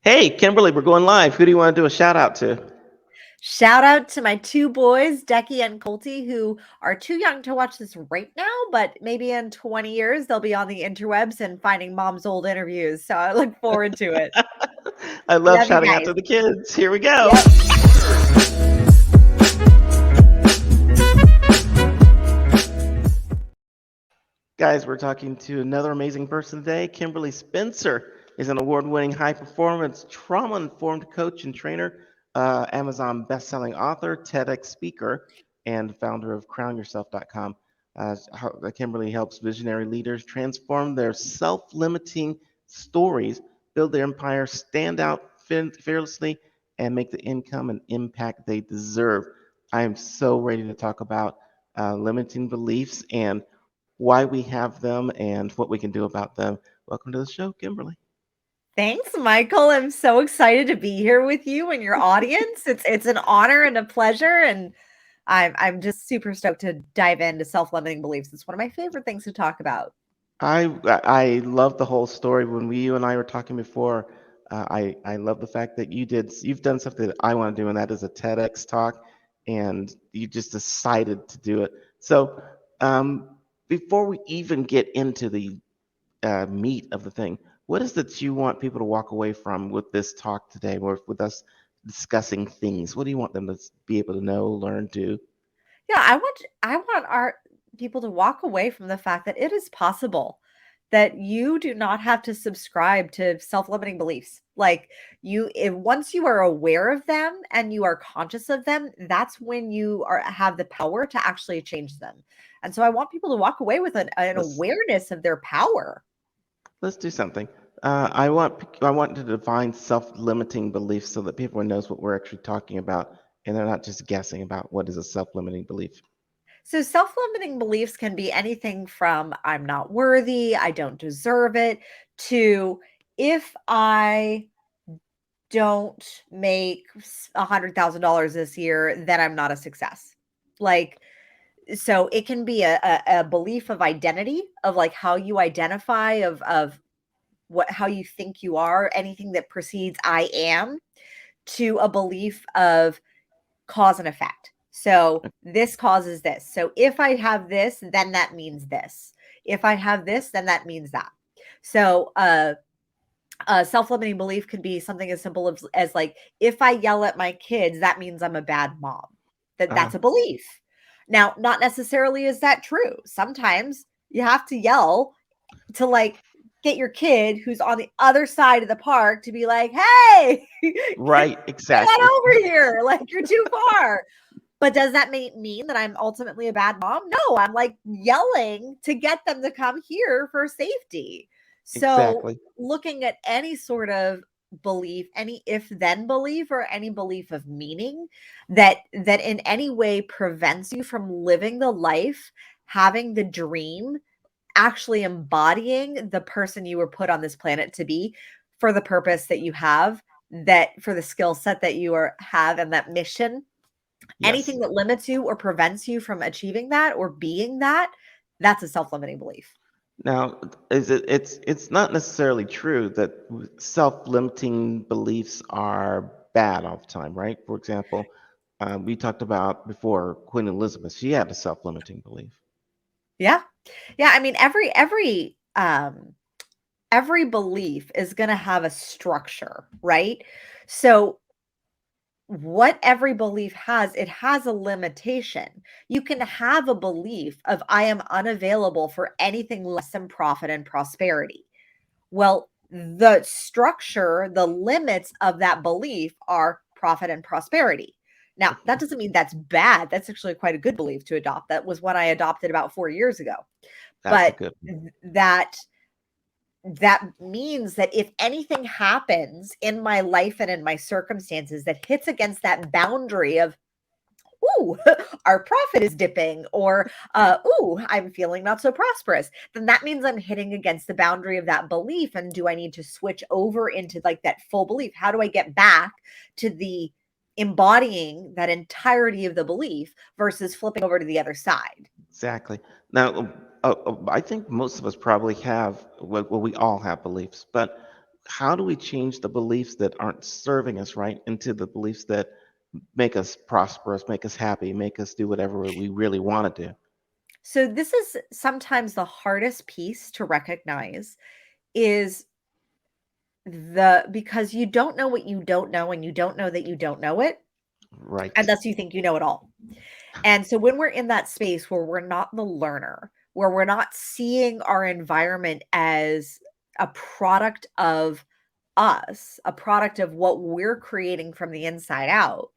Hey, Kimberly, we're going live. Who do you want to do a shout out to? Shout out to my two boys, Decky and Colty, who are too young to watch this right now, but maybe in 20 years they'll be on the interwebs and finding mom's old interviews. So I look forward to it. I love Love you shouting out guys. to the kids. Here we go. Yep. Guys, we're talking to another amazing person today. Kimberly Spencer is an award winning high performance trauma informed coach and trainer, Amazon best-selling author, TEDx speaker, and founder of crownyourself.com. Kimberly helps visionary leaders transform their self limiting stories, build their empire, stand out fearlessly, and make the income and impact they deserve. I am so ready to talk about limiting beliefs and why we have them and what we can do about them. Welcome to the show, Kimberly. Thanks, Michael. I'm so excited to be here with you and your audience. It's an honor and a pleasure, and I'm just super stoked to dive into self-limiting beliefs. It's one of my favorite things to talk about. I love the whole story. When you and I were talking before, I love the fact that you've done something that I want to do, and that is a TEDx talk, and you just decided to do it. So before we even get into the meat of the thing, what is it that you want people to walk away from with this talk today, or with us discussing things? What do you want them to be able to know, learn, do? Yeah, I want our people to walk away from the fact that it is possible that you do not have to subscribe to self-limiting beliefs. Like once you are aware of them and you are conscious of them, that's when you are have the power to actually change them. And so I want people to walk away with an Let's awareness of their power. let's do something. I want to define self-limiting beliefs so that people knows what we're actually talking about, and they're not just guessing about what is a self-limiting belief. So self-limiting beliefs can be anything from I'm not worthy, I don't deserve it, to if I don't make $100,000 this year, then I'm not a success. Like, so it can be a belief of identity, of like how you identify, of what how you think you are, anything that precedes I am, to a belief of cause and effect. So this causes this. So if I have this, then that means this. If I have this, then that means that. So a self-limiting belief could be something as simple as like, if I yell at my kids, that means I'm a bad mom. That's Uh, a belief. Now, not necessarily is that true. Sometimes you have to yell to like get your kid who's on the other side of the park to be like, hey, right, get exactly. over here. Like you're too far. But does that mean that I'm ultimately a bad mom? No, I'm like yelling to get them to come here for safety. So, Exactly. looking at any sort of belief, any if then belief or any belief of meaning that in any way prevents you from living the life, having the dream, actually embodying the person you were put on this planet to be for the purpose that you have, that for the skill set that you have and that mission, Yes. anything that limits you or prevents you from achieving that or being that, that's a self-limiting belief. Now, it's not necessarily true that self-limiting beliefs are bad all the time, right? For example, we talked about before Queen Elizabeth. She had a self-limiting belief. Yeah. Yeah, I mean every belief is going to have a structure, right? So what every belief has, it has a limitation. You can have a belief of I am unavailable for anything less than profit and prosperity. Well, the structure, the limits of that belief are profit and prosperity. Now, that doesn't mean that's bad. That's actually quite a good belief to adopt. That was what I adopted about 4 years ago. That's a But good. that that means that if anything happens in my life and in my circumstances that hits against that boundary of, ooh, our profit is dipping, or ooh, I'm feeling not so prosperous, then that means I'm hitting against the boundary of that belief. And do I need to switch over into like that full belief? How do I get back to the embodying that entirety of the belief versus flipping over to the other side? Exactly. Now, I think most of us probably have, well, we all have beliefs, but how do we change the beliefs that aren't serving us right into the beliefs that make us prosperous, make us happy, make us do whatever we really want to do? So this is sometimes the hardest piece to recognize is because you don't know what you don't know, and you don't know that you don't know it, and Right. thus you think you know it all. And so when we're in that space where we're not the learner, where we're not seeing our environment as a product of us, a product of what we're creating from the inside out,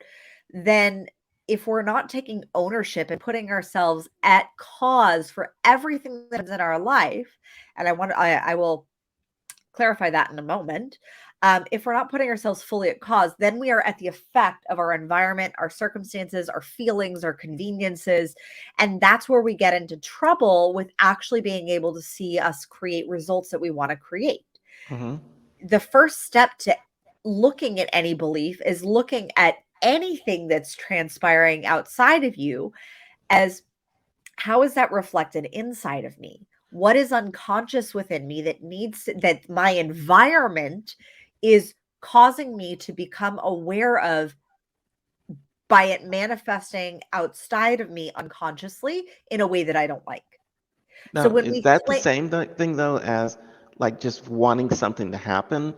then if we're not taking ownership and putting ourselves at cause for everything that's in our life, and I will clarify that in a moment. If we're not putting ourselves fully at cause, then we are at the effect of our environment, our circumstances, our feelings, our conveniences. And that's where we get into trouble with actually being able to see us create results that we want to create. Hmm. The first step to looking at any belief is looking at anything that's transpiring outside of you as how is that reflected inside of me? What is unconscious within me that my environment is causing me to become aware of by it manifesting outside of me unconsciously in a way that I don't like. So Now, when is we that the play same thing though as like just wanting something to happen,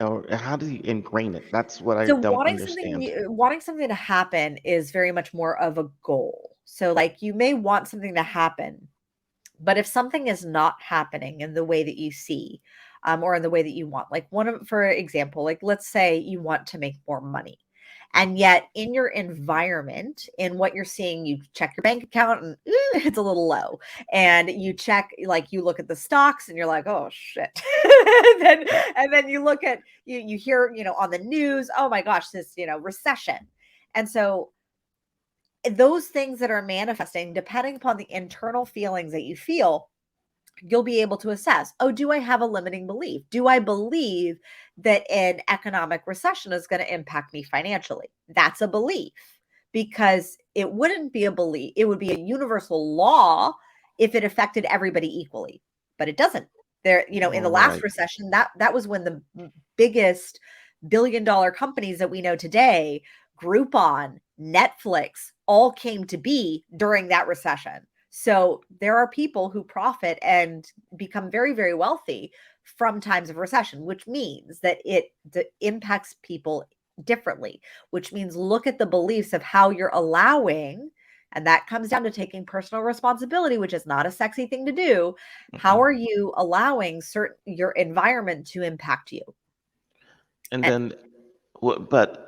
or how do you ingrain it? That's what I so don't understand. wanting something to happen is very much more of a goal. So like you may want something to happen. But if something is not happening in the way that you see, or in the way that you want, like for example, like let's say you want to make more money. And yet in your environment, in what you're seeing, you check your bank account and it's a little low. And you check, like you look at the stocks and you're like, oh shit. and then you look at you hear, on the news, oh my gosh, this, recession. And so those things that are manifesting, depending upon the internal feelings that you feel, you'll be able to assess, oh, do I have a limiting belief? Do I believe that an economic recession is going to impact me financially? That's a belief because it wouldn't be a belief. It would be a universal law if it affected everybody equally, but it doesn't. There, in the last Right. recession, that was when the biggest billion-dollar companies that we know today, Groupon, Netflix, all came to be during that recession. So there are people who profit and become very, very wealthy from times of recession, which means that it impacts people differently, which means look at the beliefs of how you're allowing. And that comes down to taking personal responsibility, which is not a sexy thing to do. How Mhm. are you allowing your environment to impact you? And And then, but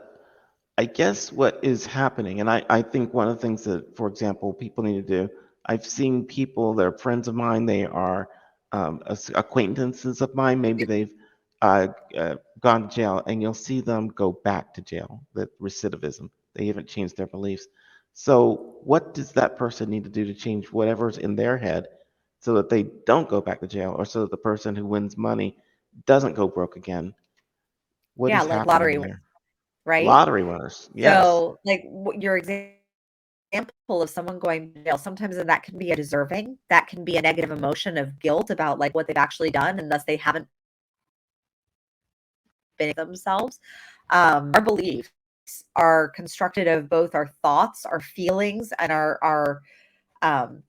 I guess what is happening, and I think one of the things that, for example, people need to do, I've seen people, they're friends of mine, they are acquaintances of mine, maybe they've uh, gone to jail, and you'll see them go back to jail, the recidivism. They haven't changed their beliefs. So, what does that person need to do to change whatever's in their head so that they don't go back to jail, or so that the person who wins money doesn't go broke again? What yeah, is like happening lottery, there? right? Lottery winners, yes. So, like your example of someone going to jail, sometimes that can be a deserving, that can be a negative emotion of guilt about like what they've actually done, and thus they haven't been themselves. Our beliefs are constructed of both our thoughts, our feelings, and um,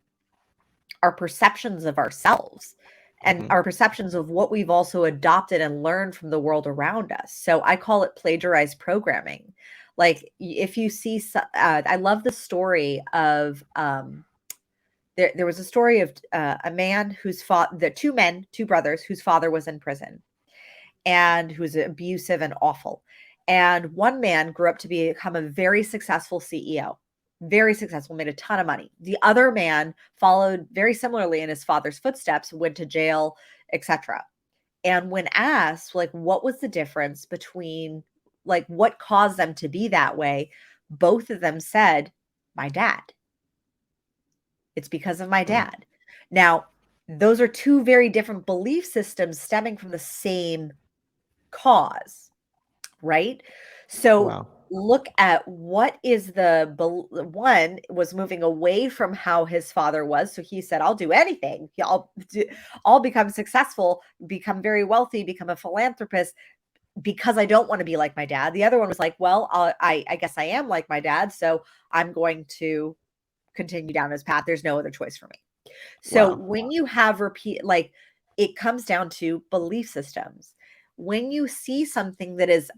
our perceptions of ourselves and Hmm. our perceptions of what we've also adopted and learned from the world around us. So I call it plagiarized programming. Like if you see, I love the story of there was a story of a man whose two brothers whose father was in prison and who was abusive and awful. And one man grew up to become a very successful CEO, very successful, made a ton of money. The other man followed very similarly in his father's footsteps, went to jail, etc. And when asked, like, what was the difference between, like, what caused them to be that way, both of them said, my dad. It's because of my dad. Now, those are two very different belief systems stemming from the same cause, right? So Wow. look at what is one was moving away from how his father was. So he said, I'll do anything. I'll become successful, become very wealthy, become a philanthropist because I don't want to be like my dad. The other one was like, well, I guess I am like my dad. So I'm going to continue down his path. There's no other choice for me. So Wow. when you have it comes down to belief systems. When you see something that is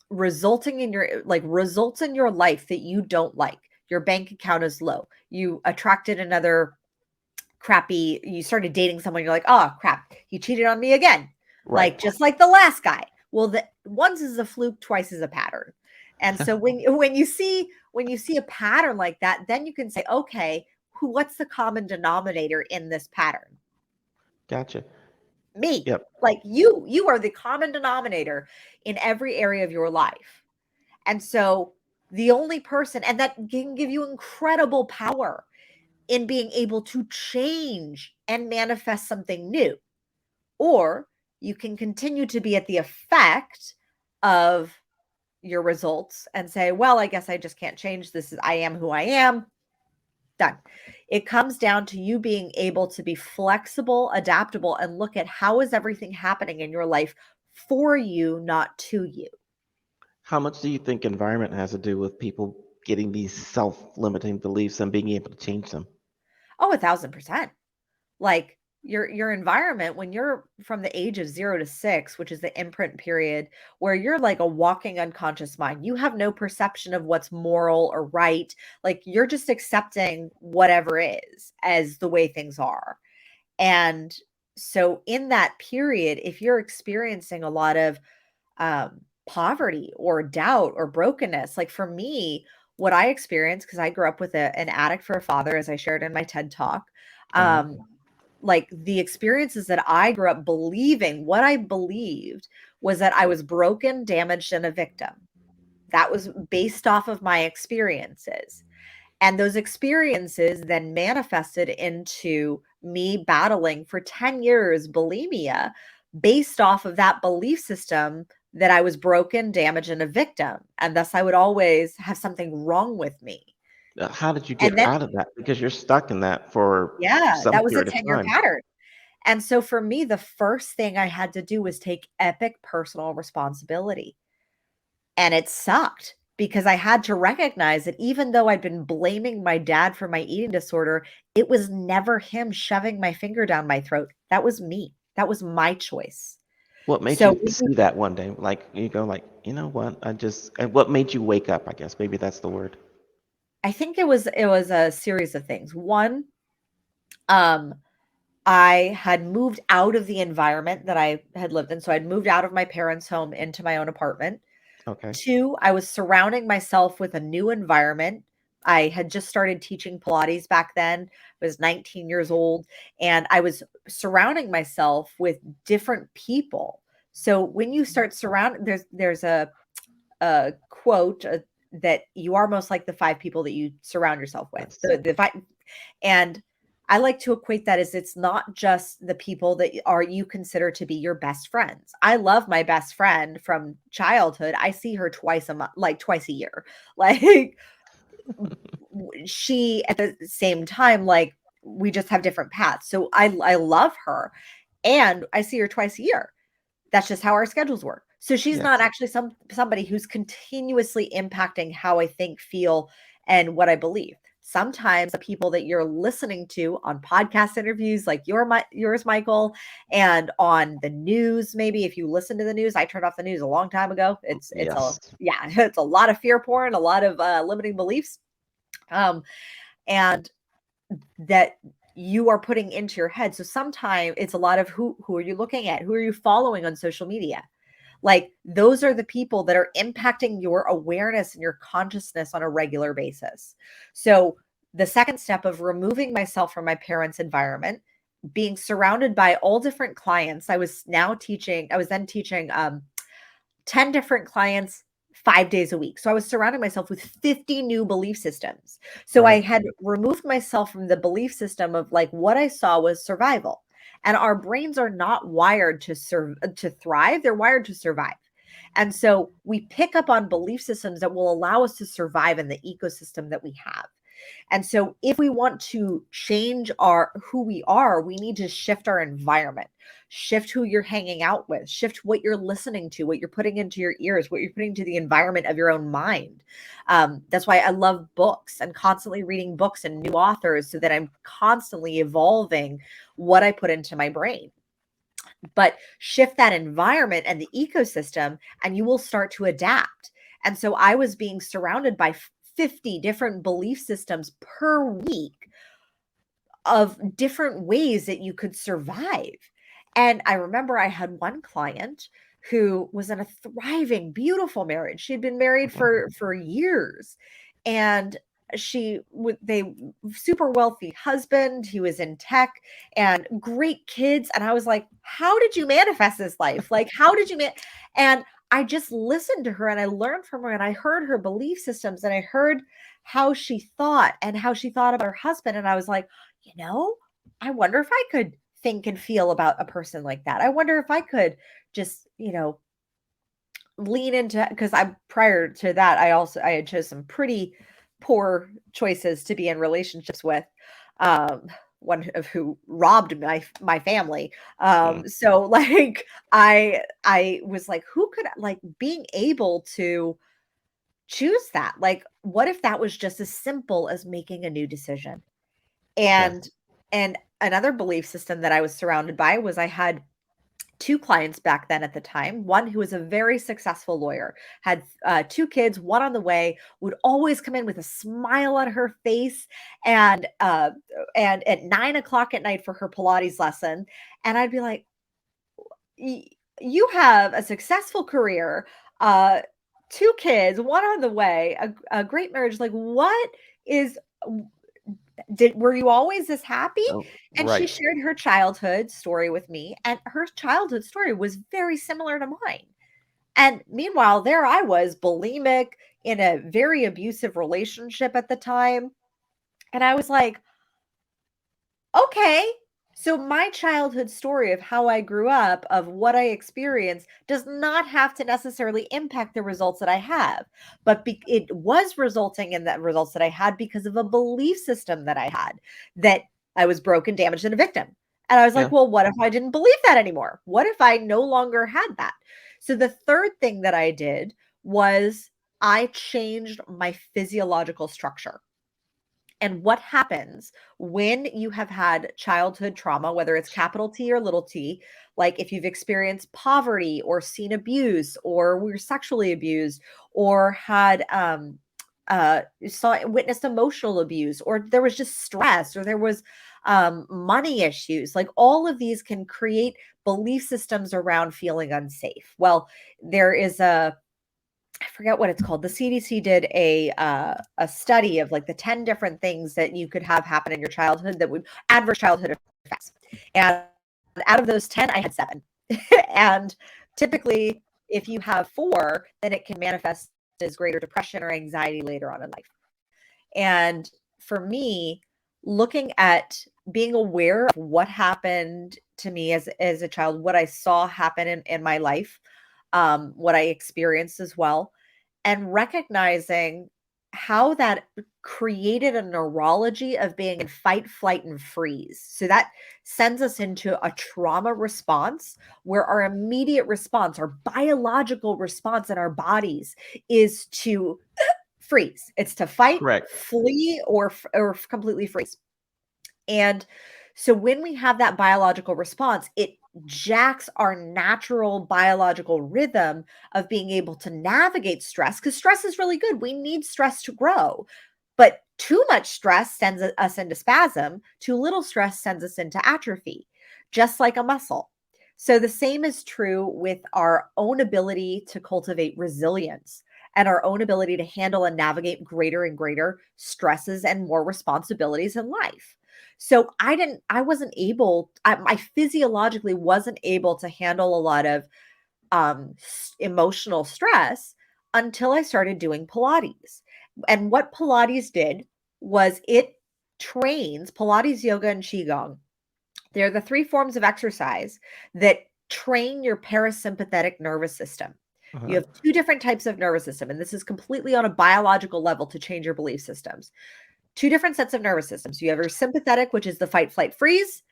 results in your life that you don't like, your bank account is low, you attracted another you started dating someone, you're like, oh crap, he cheated on me again. Right. Like just like the last guy. Well, the once is a fluke, twice is a pattern. And so when you see a pattern like that, then you can say, okay, what's the common denominator in this pattern? Gotcha. Me. Yep. Like you are the common denominator in every area of your life. And so the only person, and that can give you incredible power in being able to change and manifest something new. Or you can continue to be at the effect of your results and say, well, I guess I just can't change this. I am who I am. Done. It comes down to you being able to be flexible, adaptable, and look at how is everything happening in your life for you, not to you. How much do you think environment has to do with people getting these self-limiting beliefs and being able to change them? Oh, 1,000%. Like your environment when you're from the age of 0 to 6, which is the imprint period, where you're like a walking unconscious mind. You have no perception of what's moral or right. Like you're just accepting whatever is as the way things are. And so in that period, if you're experiencing a lot of poverty or doubt or brokenness, like for me, what I experienced, because I grew up with an addict for a father, as I shared in my TED talk, Uh-huh. like the experiences that I grew up believing, what I believed was that I was broken, damaged, and a victim. That was based off of my experiences. And those experiences then manifested into me battling for 10 years bulimia based off of that belief system that I was broken, damaged, and a victim. And thus I would always have something wrong with me. How did you And get then, out of that? Because you're stuck in that for yeah, some that was a period of 10-year time. pattern. And so for me, the first thing I had to do was take epic personal responsibility. And it sucked because I had to recognize that even though I'd been blaming my dad for my eating disorder, it was never him shoving my finger down my throat. That was me. That was my choice. What made So you see that one day? Like you go like, you know what? And what made you wake up, I guess. Maybe that's the word. I think it was a series of things. One, um, I had moved out of the environment that I had lived in. So I'd moved out of my parents' home into my own apartment. Okay. Two, I was surrounding myself with a new environment. I had just started teaching Pilates back then. I was 19 years old, and I was surrounding myself with different people. So when you start there's a quote that you are most like the five people that you surround yourself with. Yes. The five, and I like to equate that as it's not just the people that are you consider to be your best friends. I love my best friend from childhood. I see her twice a month, like twice a year. Like she at the same time, like we just have different paths. So I love her and I see her twice a year. That's just how our schedules work. So she's not Yes. actually somebody who's continuously impacting how I think, feel, and what I believe. Sometimes the people that you're listening to on podcast interviews, like yours, Michael, and on the news, maybe if you listen to the news, I turned off the news a long time ago. It's a Yes. yeah, it's a lot of fear porn, a lot of limiting beliefs, um, and that you are putting into your head. So sometimes it's a lot of who are you looking at? Who are you following on social media? Like those are the people that are impacting your awareness and your consciousness on a regular basis. So the second step of removing myself from my parents' environment, being surrounded by all different clients. I was then teaching 10 different clients 5 days a week. So I was surrounding myself with 50 new belief systems. So I Right. had removed myself from the belief system of like what I saw was survival. And our brains are not wired to thrive, they're wired to survive. And so we pick up on belief systems that will allow us to survive in the ecosystem that we have. And so if we want to change our who we are, we need to shift our environment, shift who you're hanging out with, shift what you're listening to, what you're putting into your ears, what you're putting into the environment of your own mind. That's why I love books and constantly reading books and new authors so that I'm constantly evolving what I put into my brain. But shift that environment and the ecosystem, and you will start to adapt. And so I was being surrounded by 50 different belief systems per week of different ways that you could survive. And I remember I had one client who was in a thriving, beautiful marriage. She'd been married Mhm. for years, and she would they super wealthy husband. He was in tech and great kids. And I was like, how did you manifest this life? Like, how did you and I just listened to her and I learned from her and I heard her belief systems and I heard how she thought and how she thought about her husband. And I was like, you know, I wonder if I could think and feel about a person like that. I wonder if I could just, lean into, because I prior to that, I had chose some pretty poor choices to be in relationships with. Um, one of who robbed my family. Mm. So like I was like, who could like being able to choose that? Like, what if that was just as simple as making a new decision? And Yes. and another belief system that I was surrounded by was I had 2 clients back then at the time, one who was a very successful lawyer, had, 2 kids, 1 on the way, would always come in with a smile on her face and at 9 o'clock at night for her Pilates lesson, and I'd be like, "Y you have a successful career, uh, 2 kids, 1 on the way, a great marriage, like, what is did were you always this happy?" Oh, And she right. shared her childhood story with me, and her childhood story was very similar to mine. And meanwhile, there I was, bulimic, in a very abusive relationship at the time, and I was like, okay. So my childhood story of how I grew up, of what I experienced, does not have to necessarily impact the results that I have. But it was resulting in the results that I had because of a belief system that I had, that I was broken, damaged, and a victim. And I was like, Yeah. well, what if I didn't believe that anymore? What if I no longer had that? So the third thing that I did was I changed my physiological structure. And what happens when you have had childhood trauma, whether it's capital T or little t, like if you've experienced poverty or seen abuse or were sexually abused or had witnessed emotional abuse, or there was just stress, or there was money issues, like all of these can create belief systems around feeling unsafe. Well, there is I forget what it's called. The CDC did a study of like the 10 different things that you could have happen in your childhood that would adverse childhood effects. And out of those 10, I had 7. And typically, if you have 4, then it can manifest as greater depression or anxiety later on in life. And for me, looking at being aware of what happened to me as a child, what I saw happen in my life, what I experienced as well, and recognizing how that created a neurology of being in fight, flight, and freeze. So that sends us into a trauma response where our immediate response, our biological response in our bodies is to freeze. It's to fight, Correct. flee, or completely freeze. And so when we have that biological response, it jacks our natural biological rhythm of being able to navigate stress, because stress is really good. We need stress to grow. But too much stress sends us into spasm. Too little stress sends us into atrophy, just like a muscle. So the same is true with our own ability to cultivate resilience and our own ability to handle and navigate greater and greater stresses and more responsibilities in life. So I wasn't able, I physiologically wasn't able to handle a lot of emotional stress until I started doing Pilates. And what Pilates did was it trains Pilates, yoga, and Qigong. They're the 3 forms of exercise that train your parasympathetic nervous system. You Uh-huh. have two different types of nervous system, and this is completely on a biological level to change your belief systems. Two different sets of nervous systems. You have your sympathetic, which is the fight, flight, freeze,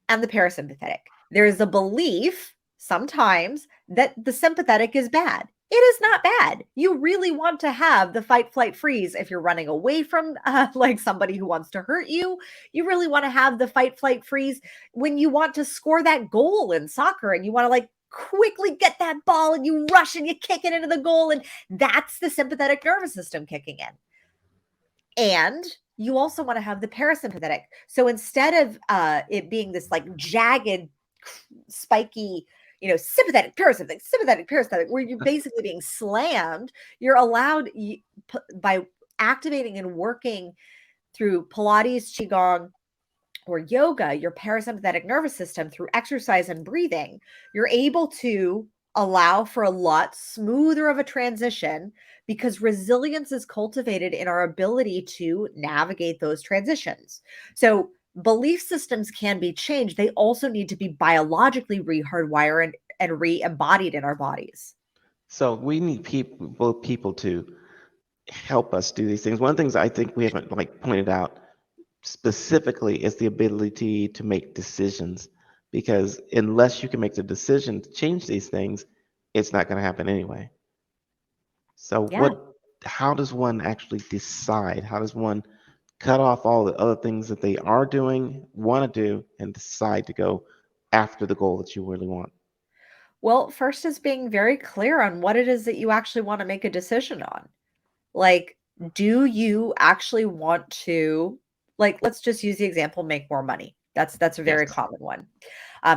and the parasympathetic. There is a belief sometimes that the sympathetic is bad. It is not bad. You really want to have the fight, flight, freeze if you're running away from like somebody who wants to hurt you. You really want to have the fight, flight, freeze when you want to score that goal in soccer and you want to like quickly get that ball and you rush and you kick it into the goal. And that's the sympathetic nervous system kicking in. And you also want to have the parasympathetic. So instead of it being this like jagged, spiky, sympathetic, parasympathetic, where you're basically being slammed, you're allowed by activating and working through Pilates, Qigong, or yoga, your parasympathetic nervous system through exercise and breathing, you're able to allow for a lot smoother of a transition because resilience is cultivated in our ability to navigate those transitions. So belief systems can be changed. They also need to be biologically rehardwired and re-embodied in our bodies. So we need people to help us do these things. One of the things I think we haven't like pointed out specifically is the ability to make decisions, because unless you can make the decision to change these things, it's not going to happen anyway. So Yeah. how does one actually decide? How does one cut off all the other things that they are doing, want to do, and decide to go after the goal that you really want? Well, first is being very clear on what it is that you actually want to make a decision on. Like, do you actually want to, like, let's just use the example, make more money. That's a Yes. very common one.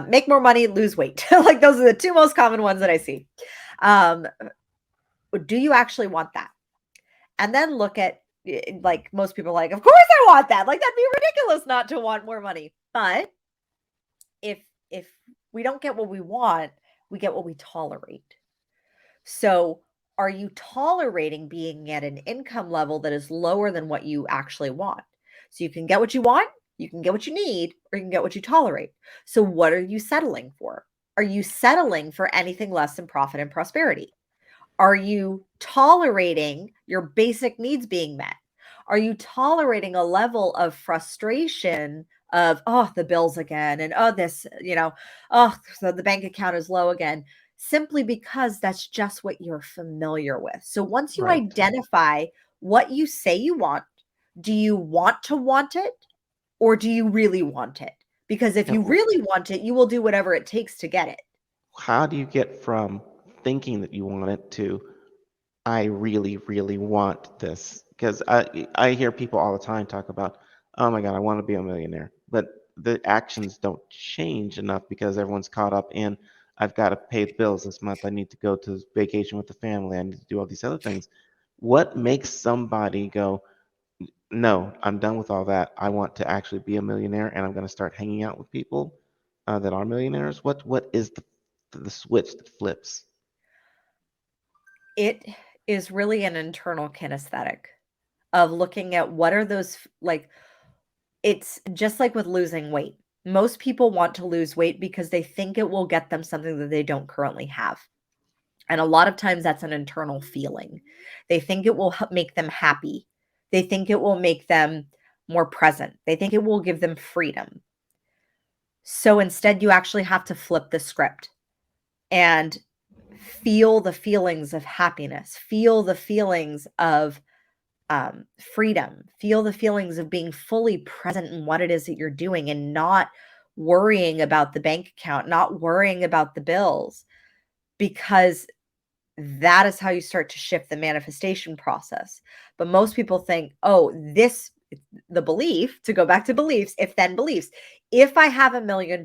Make more money, lose weight. Like those are the two most common ones that I see. Um, do you actually want that? And then look at like most people are like, of course I want that. Like that'd be ridiculous not to want more money. But if if we don't get what we want, we get what we tolerate. So, are you tolerating being at an income level that is lower than what you actually want? So, you can get what you want, you can get what you need, or you can get what you tolerate. So, what are you settling for? Are you settling for anything less than profit and prosperity? Are you tolerating your basic needs being met? Are you tolerating a level of frustration of, oh, the bills again, and oh, this, oh, so the bank account is low again, simply because that's just what you're familiar with. So once you Right. identify what you say you want, do you want it or do you really want it? Because if And you really want it, you will do whatever it takes to get it. how do you get from thinking that you want it to I really, really want this? Because I hear people all the time talk about, oh my God, I want to be a millionaire, but the actions don't change enough because everyone's caught up in I've got to pay the bills this month. I need to go to vacation with the family. I need to do all these other things. What makes somebody go, no, I'm done with all that. I want to actually be a millionaire, and I'm going to start hanging out with people that are millionaires? What is the switch that flips? It is really an internal kinesthetic of looking at what are those like it's just like with losing weight. Most people want to lose weight because they think it will get them something that they don't currently have. And a lot of times that's an internal feeling. They think it will make them happy. They think it will make them more present. They think it will give them freedom. So instead, you actually have to flip the script and feel the feelings of happiness, feel the feelings of freedom, feel the feelings of being fully present in what it is that you're doing and not worrying about the bank account, not worrying about the bills, because that is how you start to shift the manifestation process. But most people think, oh, the belief, to go back to beliefs, if then beliefs, if I have $1 million,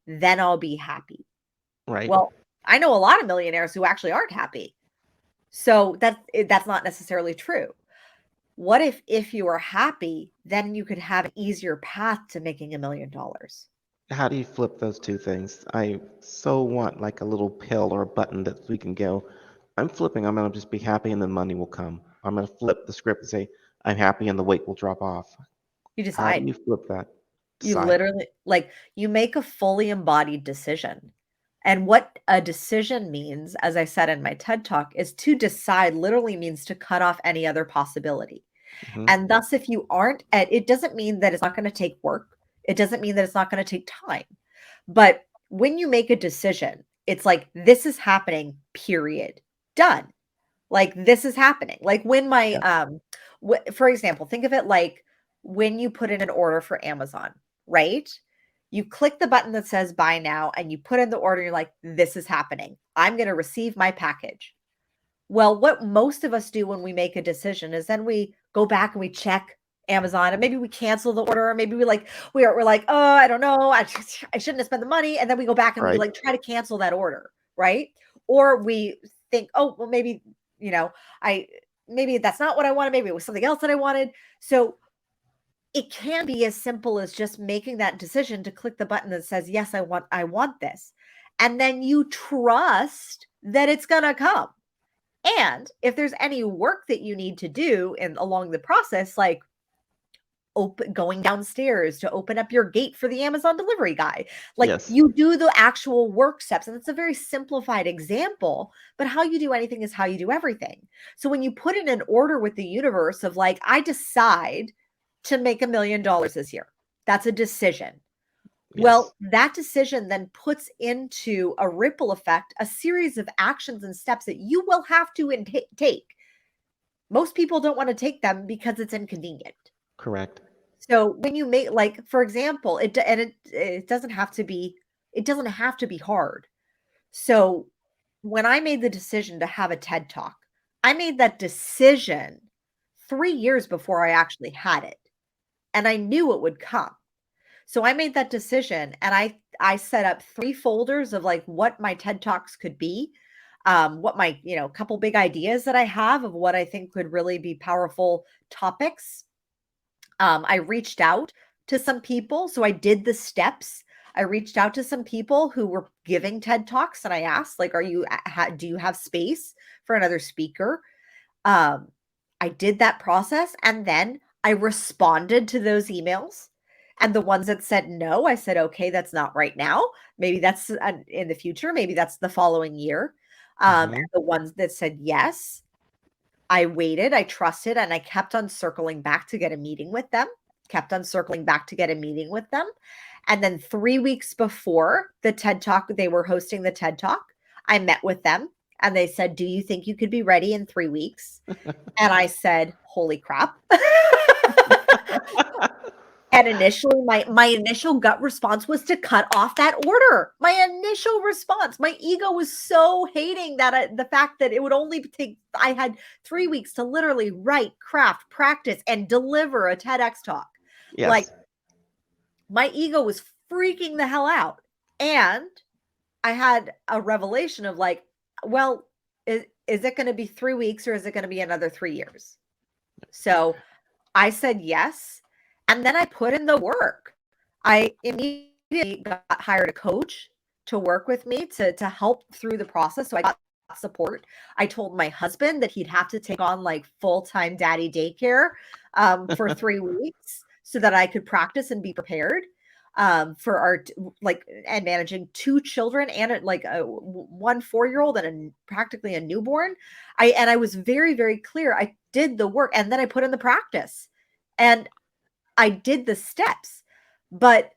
then I'll be happy. Right. Well, I know a lot of millionaires who actually aren't happy. So that's not necessarily true. What if you are happy, then you could have an easier path to making $1 million. How do you flip those two things? I so want like a little pill or a button that we can go, I'm flipping, I'm going to just be happy and then money will come. I'm going to flip the script and say, I'm happy and the weight will drop off. You How do decide. you flip that? You Decide. literally like you make a fully embodied decision. And what a decision means, as I said in my TED Talk, is to decide literally means to cut off any other possibility. Hmm. And thus, if you aren't, it doesn't mean that it's not going to take work. It doesn't mean that it's not going to take time. But when you make a decision, it's like, this is happening, period. Done. Like, this is happening. Like when my, Yeah. for example, think of it like when you put in an order for Amazon, right? You click the button that says buy now and you put in the order. You're like, this is happening. I'm going to receive my package. Well, what most of us do when we make a decision is then we go back and we check Amazon and maybe we cancel the order. Or maybe we're like, oh, I don't know. I shouldn't have spent the money. And then we go back and we Right. like try to cancel that order. Right. Or we think, oh, well, maybe, you know, maybe that's not what I wanted. Maybe it was something else that I wanted. So it can be as simple as just making that decision to click the button that says, yes, I want this. And then you trust that it's going to come. And if there's any work that you need to do along the process, like going downstairs to open up your gate for the Amazon delivery guy, like Yes. you do the actual work steps. And it's a very simplified example, but how you do anything is how you do everything. So when you put in an order with the universe of like, I decide to make $1 million this year, that's a decision. Yes. Well, that decision then puts into a ripple effect a series of actions and steps that you will have to take. Most people don't want to take them because it's inconvenient. Correct. So when you make, like, for example, it doesn't have to be hard. So when I made the decision to have a TED Talk, I made that decision 3 years before I actually had it, and I knew it would come. So I made that decision and I set up 3 folders of like what my TED Talks could be, what my, couple big ideas that I have of what I think could really be powerful topics. I reached out to some people. So I did the steps. I reached out to some people who were giving TED Talks and I asked, like, do you have space for another speaker? I did that process and then I responded to those emails. And the ones that said no, I said, okay, that's not right now. Maybe that's in the future. Maybe that's the following year. And Hmm. the ones that said yes, I waited, I trusted, and I kept on circling back to get a meeting with them, kept on circling back to get a meeting with them. And then 3 weeks before the TED Talk, they were hosting the TED Talk. I met with them and they said, do you think you could be ready in 3 weeks? And I said, holy crap. And initially, my initial gut response was to cut off that order. My initial response, my ego was so hating that the fact that it would only take, I had 3 weeks to literally write, craft, practice, and deliver a TEDx talk. Like, Yes. my ego was freaking the hell out. And I had a revelation of like, well, is it going to be 3 weeks or is it going to be another 3 years? So I said yes. And then I put in the work. I immediately hired a coach to work with me to help through the process. So I got support. I told my husband that he'd have to take on like full-time daddy daycare for 3 weeks so that I could practice and be prepared for our and managing 2 children and one 4-year-old and practically a newborn. I was very, very clear. I did the work and then I put in the practice and I did the steps. But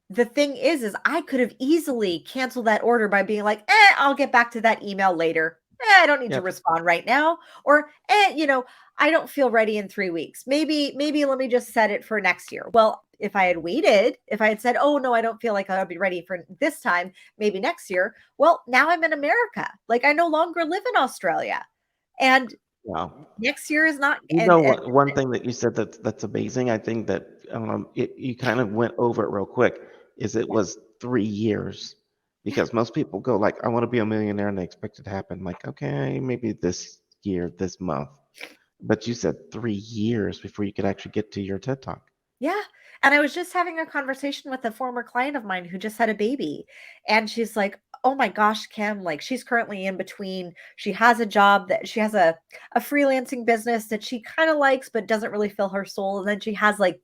the thing is I could have easily canceled that order by being like, I'll get back to that email later. I don't need to Yep. respond right now. Or, I don't feel ready in 3 weeks. Maybe let me just set it for next year. Well, if I had waited, if I had said, oh no, I don't feel like I'll be ready for this time, maybe next year. Well, now I'm in America. Like I no longer live in Australia. And Wow. next year is not, You know what? One thing that you said that's amazing. I think that you kind of went over it real quick. Is it was 3 years because most people go like, I want to be a millionaire, and they expect it to happen like, okay, maybe this year, this month. But you said 3 years before you could actually get to your TED Talk. Yeah. And I was just having a conversation with a former client of mine who just had a baby. And she's like, oh my gosh, Kim, like she's currently in between. She has a job that she has a freelancing business that she kind of likes, but doesn't really fill her soul. And then she has like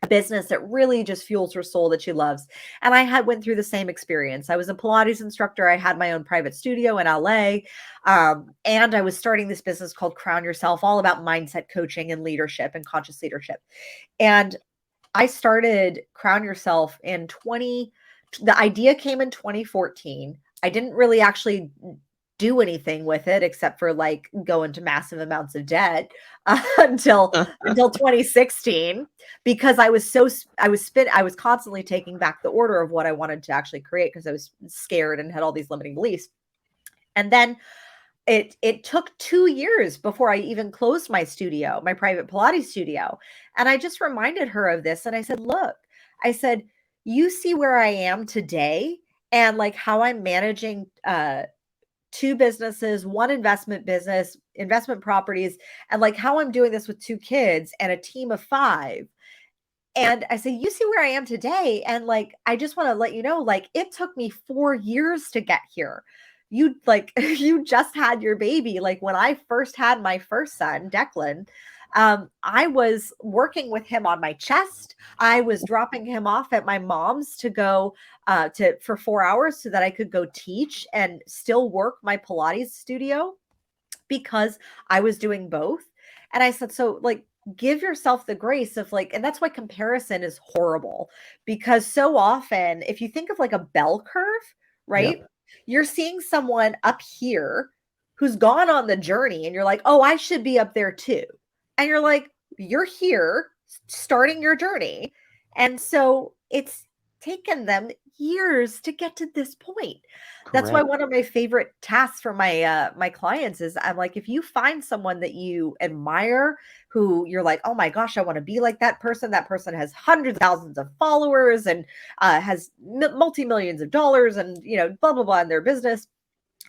business that really just fuels her soul that she loves. And I went through the same experience. I was a Pilates instructor. I had my own private studio in LA. And I was starting this business called Crown Yourself, all about mindset coaching and leadership and conscious leadership. And I started Crown Yourself the idea came in 2014. I didn't really actually do anything with it except for like go into massive amounts of debt until 2016, because I was constantly taking back the order of what I wanted to actually create because I was scared and had all these limiting beliefs. And then it took 2 years before I even closed my studio, my private Pilates studio. And I just reminded her of this. And I said, look, I said, you see where I am today and like how I'm managing, 2 businesses, 1 investment business, investment properties, and like how I'm doing this with 2 kids and a team of 5. And I say, you see where I am today. And like, I just want to let you know, like, it took me 4 years to get here. You like, you just had your baby. Like when I first had my first son, Declan, I was working with him on my chest. I was dropping him off at my mom's to go for 4 hours so that I could go teach and still work my Pilates studio because I was doing both. And I said, so like, give yourself the grace of like, and that's why comparison is horrible, because so often, if you think of like a bell curve, right? Yep. You're seeing someone up here who's gone on the journey and you're like, oh, I should be up there too. And you're like, you're here starting your journey. And so it's taken them years to get to this point. That's why Correct. one of my favorite tasks for my clients is I'm like, if you find someone that you admire, who you're like, oh my gosh, I want to be like that person. That person has hundreds of thousands of followers and has multi-millions of dollars and blah blah blah in their business.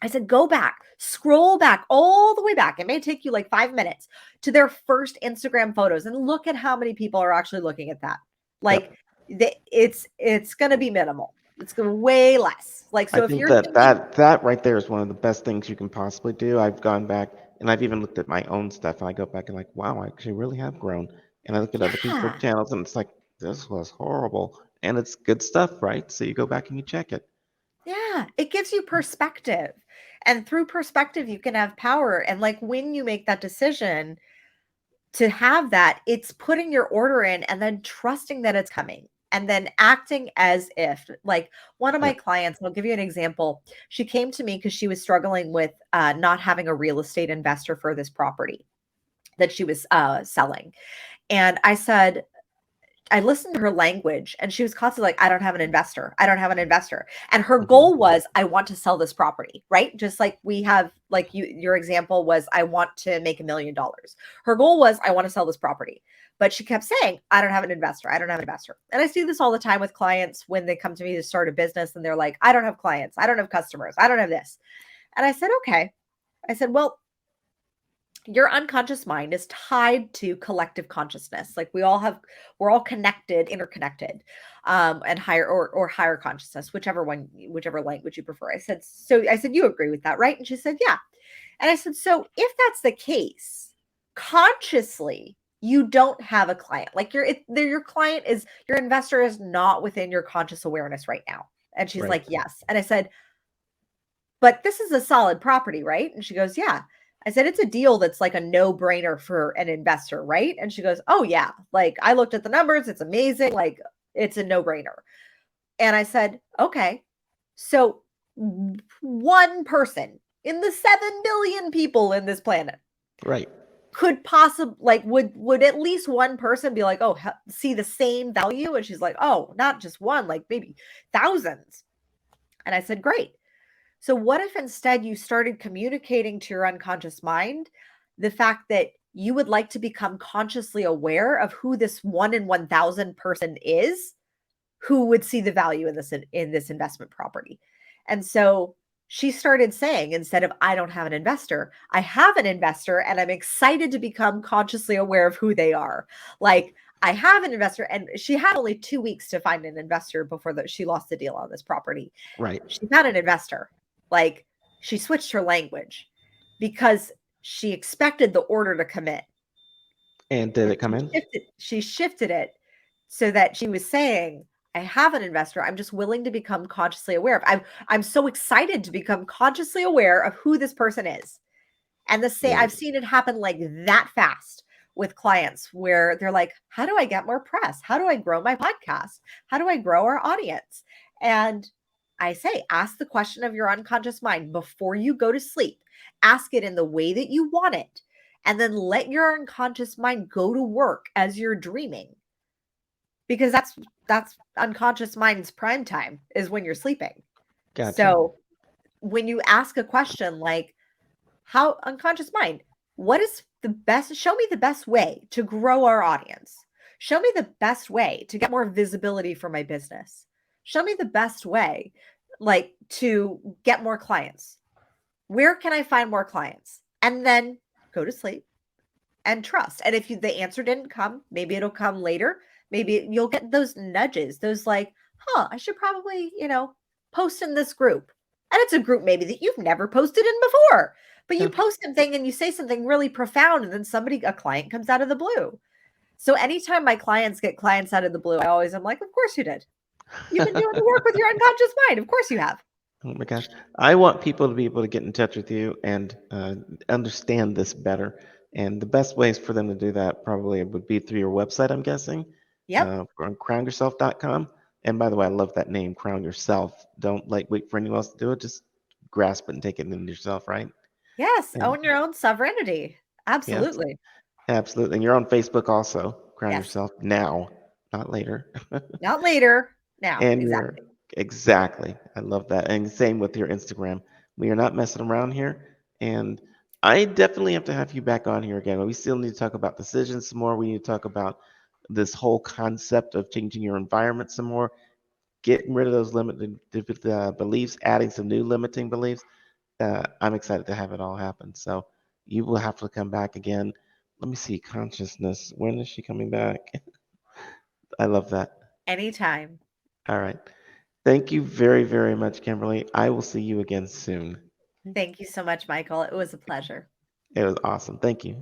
I said, go back, scroll back all the way back. It may take you like 5 minutes to their first Instagram photos and look at how many people are actually looking at that. Like Yep. it's going to be minimal. It's going to way less. Like, I so if think you're that thinking, that right there is one of the best things you can possibly do. I've gone back and I've even looked at my own stuff and I go back and like, wow, I actually really have grown. And I look at other people's yeah, channels and it's like, this was horrible. And it's good stuff, right? So you go back and you check it. yeah, it gives you perspective. And through perspective, you can have power. And like when you make that decision to have that, it's putting your order in and then trusting that it's coming and then acting as if, like one of my Yep. clients, I'll give you an example. She came to me because she was struggling with not having a real estate investor for this property that she was selling. And I listened to her language and she was constantly like, I don't have an investor. I don't have an investor. And her Hmm. goal was, I want to sell this property, right? Just like we have, like your example was, I want to make $1 million. Her goal was, I want to sell this property. But she kept saying, I don't have an investor. I don't have an investor. And I see this all the time with clients when they come to me to start a business and they're like, I don't have clients. I don't have customers. I don't have this. And I said, okay. I said, well, your unconscious mind is tied to collective consciousness. Like we're all connected, interconnected, and higher or higher consciousness, whichever language you prefer. I said, you agree with that, right? And she said, yeah. And I said, so if that's the case, consciously, you don't have a client. Like your client is, your investor is not within your conscious awareness right now. And she's Right. like, yes. And I said, but this is a solid property, right? And she goes, yeah. I said, it's a deal that's like a no-brainer for an investor, right? And she goes, oh yeah. Like I looked at the numbers. It's amazing. Like it's a no-brainer. And I said, okay. So one person in the 7 billion people in this planet Right. could possibly like, would at least one person be like, oh, see the same value? And she's like, oh, not just one, like maybe thousands. And I said, great. So, what if instead you started communicating to your unconscious mind the fact that you would like to become consciously aware of who this 1 in 1,000 person is who would see the value in this investment property? And so she started saying, instead of I don't have an investor, I have an investor and I'm excited to become consciously aware of who they are. Like I have an investor, and she had only 2 weeks to find an investor before she lost the deal on this property. Right. She found an investor. Like she switched her language because she expected the order to come in. And did And it come in? she shifted it so that she was saying, I have an investor. I'm just willing to become consciously aware of. I'm so excited to become consciously aware of who this person is. And I've seen it happen like that fast with clients where they're like, how do I get more press? How do I grow my podcast? How do I grow our audience? And I say, ask the question of your unconscious mind before you go to sleep. Ask it in the way that you want it. And then let your unconscious mind go to work as you're dreaming. Because that's unconscious mind's prime time is when you're sleeping. Gotcha. So when you ask a question like, how unconscious mind, what is the best, show me the best way to grow our audience. Show me the best way to get more visibility for my business. Show me the best way, like, to get more clients. Where can I find more clients? And then go to sleep and trust. And if the answer didn't come, maybe it'll come later. Maybe you'll get those nudges, those like, I should probably, post in this group. And it's a group maybe that you've never posted in before. But you post something and you say something really profound, and then a client comes out of the blue. So anytime my clients get clients out of the blue, I'm like, of course you did. You've been doing the work with your unconscious mind. Of course you have. Oh my gosh. I want people to be able to get in touch with you and understand this better. And the best ways for them to do that probably would be through your website, I'm guessing, Yep. on crownyourself.com. And by the way, I love that name, Crown Yourself. Don't wait for anyone else to do it. Just grasp it and take it into yourself, right? Yes. And Own your own sovereignty. yes, Absolutely. absolutely. And you're on Facebook also, Crown Yes. Yourself now, not later. Not later. Now. And you're Exactly. exactly. I love that. And same with your Instagram. We are not messing around here. And I definitely have to have you back on here again. We still need to talk about decisions some more. We need to talk about this whole concept of changing your environment some more, getting rid of those limited beliefs, adding some new limiting beliefs. I'm excited to have it all happen. So you will have to come back again. Let me see. Consciousness. When is she coming back? I love that. Anytime. All right. Thank you very, very much, Kimberly. I will see you again soon. Thank you so much, Michael. It was a pleasure. It was awesome. Thank you.